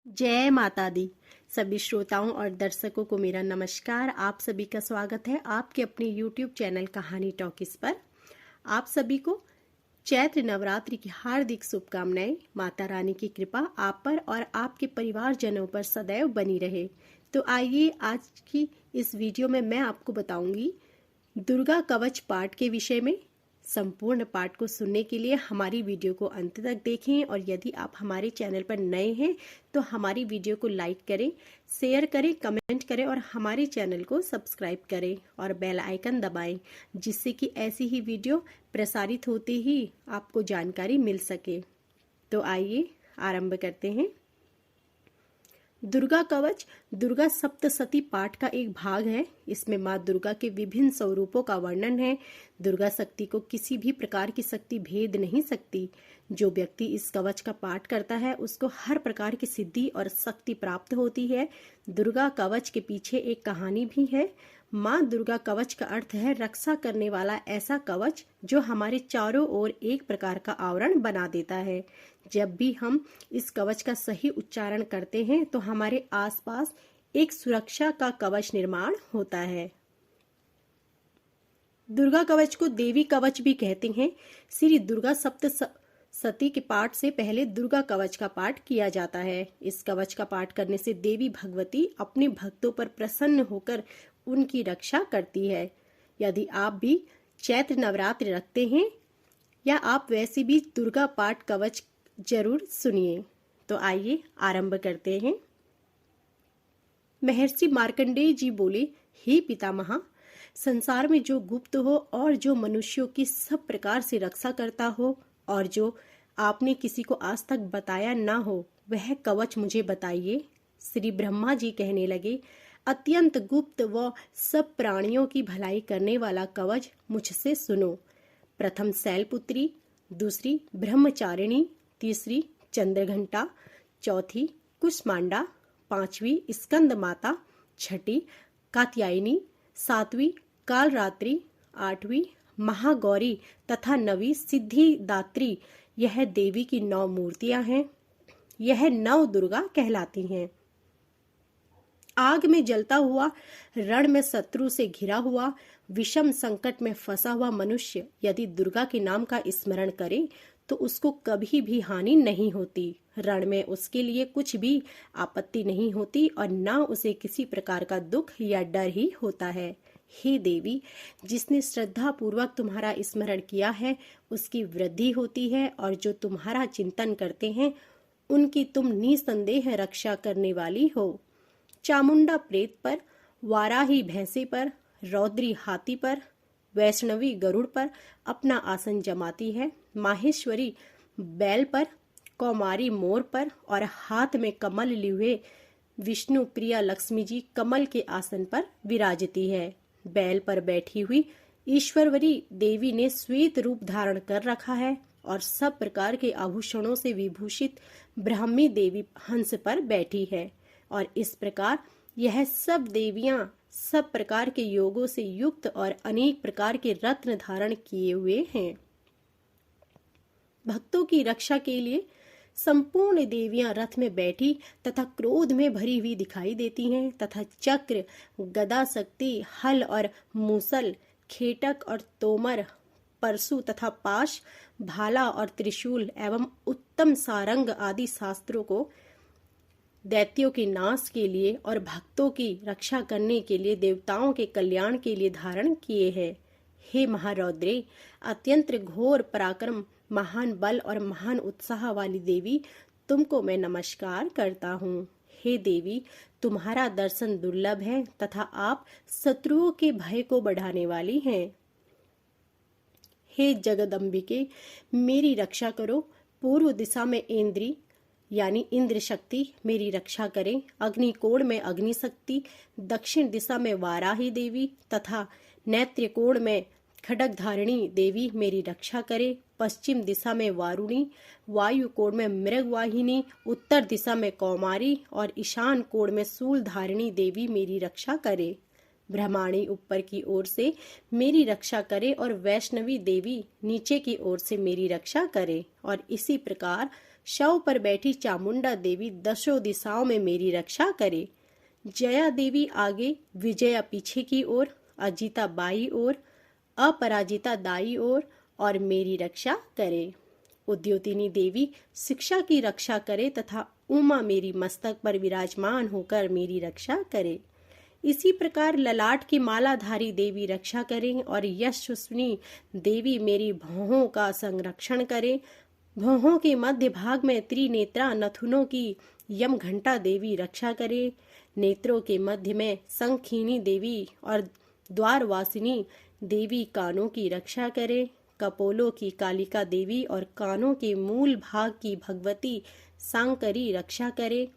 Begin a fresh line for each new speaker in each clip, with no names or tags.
जय माता दी। सभी श्रोताओं और दर्शकों को मेरा नमस्कार। आप सभी का स्वागत है आपके अपने YouTube चैनल कहानी टॉकीज पर। आप सभी को चैत्र नवरात्रि की हार्दिक शुभकामनाएं। माता रानी की कृपा आप पर और आपके परिवारजनों पर सदैव बनी रहे। तो आइए आज की इस वीडियो में मैं आपको बताऊंगी दुर्गा कवच पाठ के विषय में। संपूर्ण पाठ को सुनने के लिए हमारी वीडियो को अंत तक देखें और यदि आप हमारे चैनल पर नए हैं तो हमारी वीडियो को लाइक करें, शेयर करें, कमेंट करें और हमारे चैनल को सब्सक्राइब करें और बेल आइकन दबाएं, जिससे कि ऐसी ही वीडियो प्रसारित होते ही आपको जानकारी मिल सके। तो आइए आरंभ करते हैं। दुर्गा कवच दुर्गा सप्तशती पाठ का एक भाग है। इसमें माँ दुर्गा के विभिन्न स्वरूपों का वर्णन है। दुर्गा शक्ति को किसी भी प्रकार की शक्ति भेद नहीं सकती। जो व्यक्ति इस कवच का पाठ करता है उसको हर प्रकार की सिद्धि और शक्ति प्राप्त होती है। दुर्गा कवच के पीछे एक कहानी भी है। माँ दुर्गा कवच का अर्थ है रक्षा करने वाला ऐसा कवच जो हमारे चारों ओर एक प्रकार का आवरण बना देता है। जब भी हम इस कवच का सही उच्चारण करते हैं तो हमारे आसपास एक सुरक्षा का कवच निर्माण होता है। दुर्गा कवच को देवी कवच भी कहते हैं। श्री दुर्गा सप्तशती के पाठ से पहले दुर्गा कवच का पाठ किया जाता है। इस कवच का पाठ करने से देवी भगवती अपने भक्तों पर प्रसन्न होकर उनकी रक्षा करती है। यदि आप भी चैत्र नवरात्र रखते हैं या आप वैसे भी दुर्गा पाठ कवच जरूर सुनिए। तो आइए आरंभ करते हैं। महर्षि मार्कंडेय जी बोले, हे पितामहा, संसार में जो गुप्त हो और जो मनुष्यों की सब प्रकार से रक्षा करता हो और जो आपने किसी को आज तक बताया ना हो, वह कवच मुझे बताइए। श्री ब्रह्मा जी कहने लगे, अत्यंत गुप्त व सब प्राणियों की भलाई करने वाला कवच मुझसे सुनो। प्रथम शैलपुत्री, दूसरी ब्रह्मचारिणी, तीसरी चंद्रघंटा, चौथी कुष्मांडा, पांचवी स्कंद माता, छठी कात्यायनी, सातवीं कालरात्रि, आठवीं महागौरी तथा नवी सिद्धिदात्री। यह देवी की 9 मूर्तियां हैं। यह 9 दुर्गा कहलाती हैं। आग में जलता हुआ, रण में शत्रु से घिरा हुआ, विषम संकट में फंसा हुआ मनुष्य यदि दुर्गा के नाम का स्मरण करे तो उसको कभी भी हानि नहीं होती। रण में उसके लिए कुछ भी आपत्ति नहीं होती और ना उसे किसी प्रकार का दुख या डर ही होता है। हे देवी, जिसने श्रद्धा पूर्वक तुम्हारा स्मरण किया है उसकी वृद्धि होती है और जो तुम्हारा चिंतन करते हैं उनकी तुम निसंदेह रक्षा करने वाली हो। चामुंडा प्रेत पर, वाराही भैंसे पर, रौद्री हाथी पर, वैष्णवी गरुड़ पर अपना आसन जमाती है। माहेश्वरी बैल पर, कौमारी मोर पर और हाथ में कमल लिए हुए विष्णु प्रिया लक्ष्मी जी कमल के आसन पर विराजती है। बैल पर बैठी हुई ईश्वरवरी देवी ने श्वेत रूप धारण कर रखा है और सब प्रकार के आभूषणों से विभूषित ब्राह्मी देवी हंस पर बैठी है। और इस प्रकार यह सब देवियां सब प्रकार के योगों से युक्त और अनेक प्रकार के रत्न धारण किए हुए हैं। भक्तों की रक्षा के लिए संपूर्ण देवियां रथ में बैठी तथा क्रोध में भरी हुई दिखाई देती हैं तथा चक्र, गदा शक्ति, हल और मूसल, खेटक और तोमर, परशु तथा पाश, भाला और त्रिशूल एवं उत्तम सारंग आदि शास्त्रों को दैत्यों के नाश के लिए और भक्तों की रक्षा करने के लिए, देवताओं के कल्याण के लिए धारण किए हैं। हे महारौद्रे, अत्यंत घोर पराक्रम, महान बल और महान उत्साह वाली देवी, तुमको मैं नमस्कार करता हूँ। हे देवी, तुम्हारा दर्शन दुर्लभ है तथा आप शत्रुओं के भय को बढ़ाने वाली हैं। हे जगदम्बिके, मेरी रक्षा करो। पूर्व दिशा में इंद्री यानी इंद्र शक्ति मेरी रक्षा करें। अग्निकोण में अग्नि शक्ति, दक्षिण दिशा में वाराही देवी तथा नेत्रकोण में खड्ग धारिणी देवी मेरी रक्षा करे। पश्चिम दिशा में वारुणी, वायु कोण में मृगवाहिनी, उत्तर दिशा में कौमारी और ईशान कोण में शूल धारिणी देवी मेरी रक्षा करे। ब्रह्माणी ऊपर की ओर से मेरी रक्षा करे और वैष्णवी देवी नीचे की ओर से मेरी रक्षा करे। और इसी प्रकार शव पर बैठी चामुंडा देवी दशों दिशाओं में मेरी रक्षा करे। जया देवी आगे, विजया पीछे की ओर, अजिता बाई ओर, अपराजिता दाई ओर और मेरी रक्षा करे। उद्योतिनी देवी शिक्षा की रक्षा करे तथा उमा मेरी मस्तक पर विराजमान होकर मेरी रक्षा करे। इसी प्रकार ललाट की मालाधारी देवी रक्षा करें और यशस्विनी देवी मेरी भौहों का संरक्षण करे। भौहों के मध्य भाग में त्रिनेत्रा नथुनों की यम घंटा देवी रक्षा करे। नेत्रों के मध्य में संखिनी देवी और द्वारवासिनी देवी कानों की रक्षा करे। कपोलों की कालिका देवी और कानों के मूल भाग की भगवती सांकरी रक्षा करे।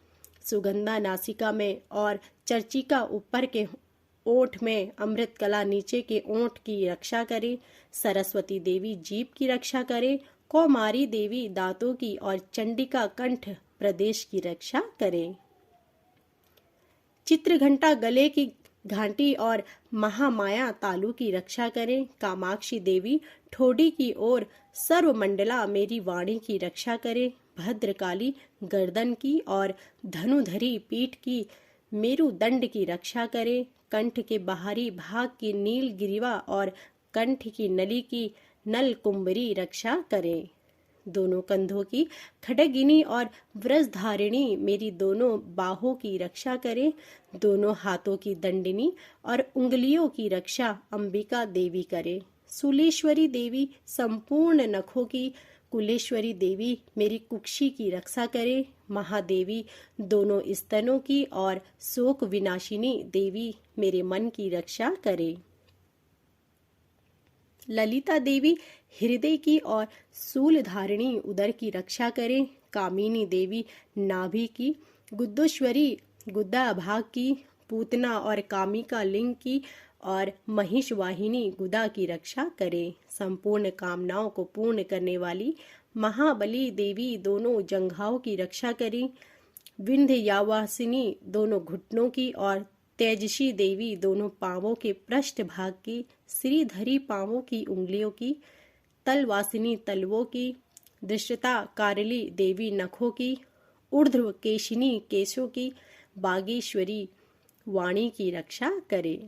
सुगंधा नासिका में और चर्चिका ऊपर के ओठ में, अमृत कला नीचे के ओठ की रक्षा करे। सरस्वती देवी जीभ की रक्षा करे। कौमारी देवी दांतों की और चंडिका कंठ प्रदेश की रक्षा करे। चित्रघंटा गले की घंटी और महामाया तालु की रक्षा करें। कामाक्षी देवी ठोडी की ओर, सर्वमंडला मेरी वाणी की रक्षा करे। भद्रकाली गर्दन की और धनुधरी पीठ की मेरुदंड की रक्षा करे। कंठ के बाहरी भाग की नील गिरीवा और कंठ की नली की नल कुंभरी रक्षा करे। दोनों कंधों की खड्गिनी और व्रजधारिणी मेरी दोनों बाहों की रक्षा करे। दोनों हाथों की दंडिनी और उंगलियों की रक्षा अंबिका देवी करे। सुलेश्वरी देवी संपूर्ण नखों की, कुलेश्वरी देवी मेरी कुक्षी की रक्षा करे। महादेवी दोनों स्तनों की और शोक विनाशिनी देवी मेरे मन की रक्षा करे। ललिता देवी हृदय की और शूलधारिणी उदर की रक्षा करे। कामिनी देवी नाभि की, गुद्दोश्वरी गुद्दा भाग की, पूतना और कामिका लिंग की और महिषवाहिनी गुदा की रक्षा करे। संपूर्ण कामनाओं को पूर्ण करने वाली महाबली देवी दोनों जंघाओं की रक्षा करे। विंध्यवासिनी दोनों घुटनों की और तेजसी देवी दोनों पांवों के पृष्ठ भाग की, श्रीधरी पांवों की उंगलियों की, तलवासिनी तलवों की, दृष्टता कारली देवी नखों की, ऊर्ध्व केशिनी केशों की, बागेश्वरी वाणी की रक्षा करे।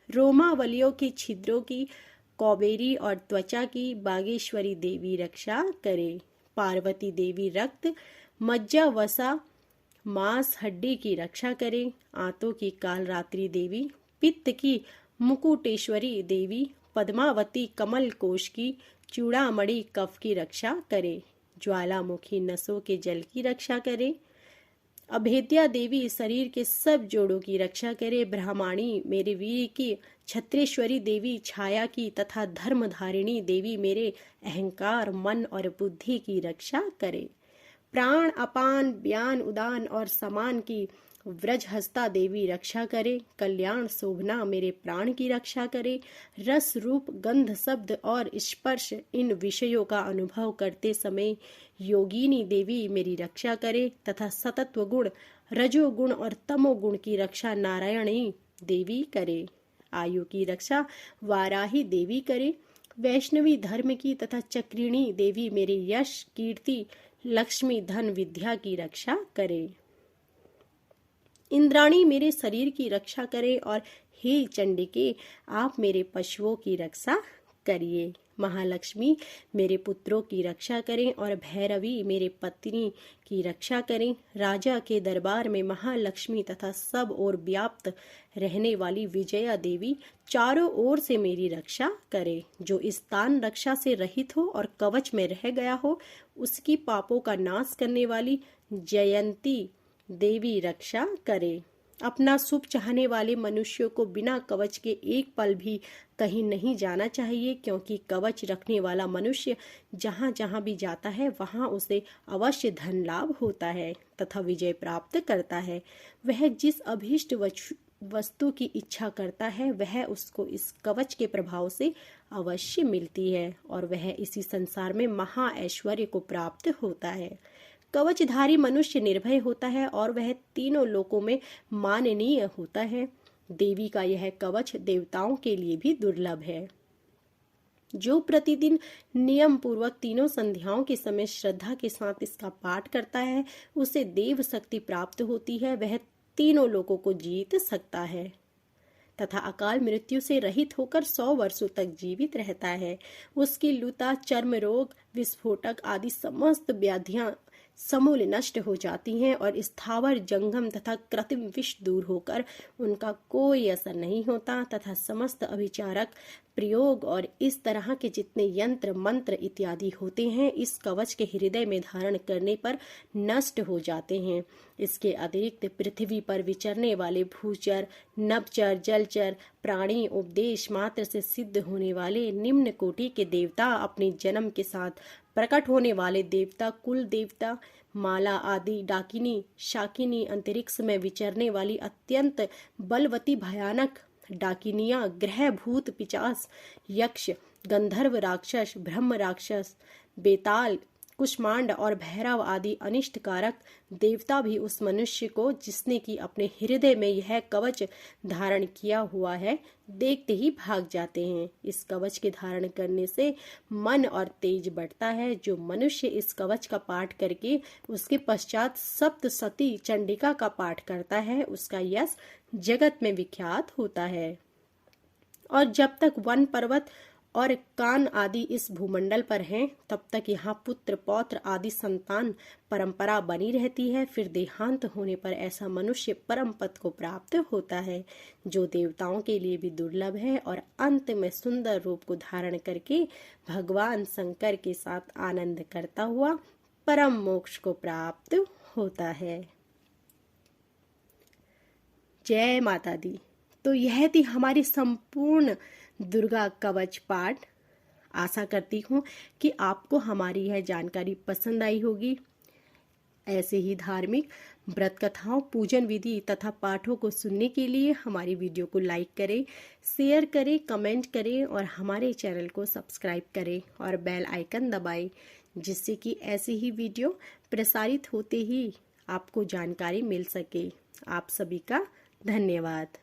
रोमावलियों के छिद्रों की, कौबेरी और त्वचा की बागेश्वरी देवी रक्षा करे। पार्वती देवी रक्त, मज्जा, वसा, मांस, हड्डी की रक्षा करे। आंतों की कालरात्रि देवी, पित्त की मुकुटेश्वरी देवी, पद्मावती कमल कोश की, चूड़ामणि कफ की रक्षा करे। ज्वालामुखी नसों के जल की रक्षा करे। अभेद्या देवी शरीर के सब जोड़ों की रक्षा करे। ब्रह्माणी मेरे वीर की, छत्रेश्वरी देवी छाया की तथा धर्मधारिणी देवी मेरे अहंकार, मन और बुद्धि की रक्षा करे। प्राण, अपान, व्यान, उदान और समान की व्रजहस्ता देवी रक्षा करे। कल्याण शोभना मेरे प्राण की रक्षा करे। रस, रूप, गंध, शब्द और स्पर्श इन विषयों का अनुभव करते समय योगिनी देवी मेरी रक्षा करे तथा सतत्व गुण, रजोगुण और तमोगुण की रक्षा नारायणी देवी करे। आयु की रक्षा वाराही देवी करे। वैष्णवी धर्म की तथा चक्रिणी देवी मेरे यश, कीर्ति, लक्ष्मी, धन, विद्या की रक्षा करे। इंद्राणी मेरे शरीर की रक्षा करे और हे चंडिके आप मेरे पशुओं की रक्षा करिए। महालक्ष्मी मेरे पुत्रों की रक्षा करें और भैरवी मेरे पत्नी की रक्षा करें। राजा के दरबार में महालक्ष्मी तथा सब ओर व्याप्त रहने वाली विजया देवी चारों ओर से मेरी रक्षा करे। जो स्थान रक्षा से रहित हो और कवच में रह गया हो उसकी पापों का नाश करने वाली जयंती देवी रक्षा करे। अपना शुभ चाहने वाले मनुष्यों को बिना कवच के एक पल भी कहीं नहीं जाना चाहिए, क्योंकि कवच रखने वाला मनुष्य जहाँ जहाँ भी जाता है वहाँ उसे अवश्य धन लाभ होता है तथा विजय प्राप्त करता है। वह जिस अभीष्ट वस्तु की इच्छा करता है वह उसको इस कवच के प्रभाव से अवश्य मिलती है और वह इसी संसार में महा ऐश्वर्य को प्राप्त होता है। कवचधारी मनुष्य निर्भय होता है और वह तीनों लोकों में माननीय होता है। देवी का यह कवच देवताओं के लिए भी दुर्लभ है। जो प्रतिदिन नियम पूर्वक तीनों संध्याओं के समय श्रद्धा के साथ इसका पाठ करता है, उसे देव शक्ति प्राप्त होती है। वह तीनों लोगों को जीत सकता है तथा अकाल मृत्यु से रहित होकर 100 वर्षों तक जीवित रहता है। उसकी लुता, चर्म रोग, विस्फोटक आदि समस्त व्याधियां समूल नष्ट हो जाती हैं और स्थावर, जंगम तथा कृत्रिम विष दूर होकर उनका कोई असर नहीं होता तथा समस्त अभिचारक प्रयोग और इस तरह के जितने यंत्र, मंत्र इत्यादि होते हैं, इस कवच के हृदय में धारण करने पर नष्ट हो जाते हैं। इसके अतिरिक्त पृथ्वी पर विचरने वाले भूचर, नभचर, जलचर प्राणी, उपदेश मात्र से सिद्ध होने वाले निम्न कोटि के देवता, अपने जन्म के साथ प्रकट होने वाले देवता, कुल देवता, माला आदि, डाकिनी, शाकिनी, अंतरिक्ष में विचरने वाली अत्यंत बलवती भयानक डाकिनियां, ग्रह, भूत, पिशाच, यक्ष, गंधर्व राक्षस, ब्रह्म राक्षस, बेताल, कुष्मांड और भैरव आदि अनिष्टकारक देवता भी उस मनुष्य को, जिसने कि अपने हृदय में यह कवच धारण किया हुआ है, देखते ही भाग जाते हैं। इस कवच के धारण करने से मन और तेज बढ़ता है। जो मनुष्य इस कवच का पाठ करके उसके पश्चात सप्तशती चंडिका का पाठ करता है, उसका यश जगत में विख्यात होता है। और जब तक वन, पर्वत और कान आदि इस भूमंडल पर हैं, तब तक यहाँ पुत्र, पौत्र आदि संतान परंपरा बनी रहती है। फिर देहांत होने पर ऐसा मनुष्य परम पद को प्राप्त होता है, जो देवताओं के लिए भी दुर्लभ है, और अंत में सुंदर रूप को धारण करके भगवान शंकर के साथ आनंद करता हुआ परम मोक्ष को प्राप्त होता है। जय माता दी। तो यह थी हमारी संपूर्ण दुर्गा कवच पाठ। आशा करती हूँ कि आपको हमारी यह जानकारी पसंद आई होगी। ऐसे ही धार्मिक व्रत कथाओं, पूजन विधि तथा पाठों को सुनने के लिए हमारी वीडियो को लाइक करें, शेयर करें, कमेंट करें और हमारे चैनल को सब्सक्राइब करें और बेल आइकन दबाएं, जिससे कि ऐसी ही वीडियो प्रसारित होते ही आपको जानकारी मिल सके। आप सभी का धन्यवाद।